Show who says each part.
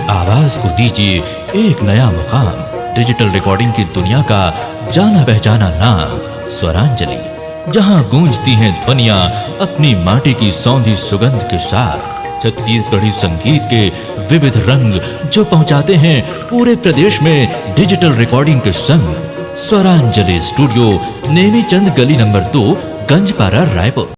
Speaker 1: आवाज को दीजिए एक नया मुकाम। डिजिटल रिकॉर्डिंग की दुनिया का जाना पहचाना नाम स्वरांजलि, जहां गूंजती हैं ध्वनियां अपनी माटी की सौंधी सुगंध के साथ। छत्तीसगढ़ी संगीत के विविध रंग जो पहुंचाते हैं पूरे प्रदेश में डिजिटल रिकॉर्डिंग के संग। स्वरांजलि स्टूडियो, नेमीचंद गली नंबर 2, गंजपारा, रायपुर।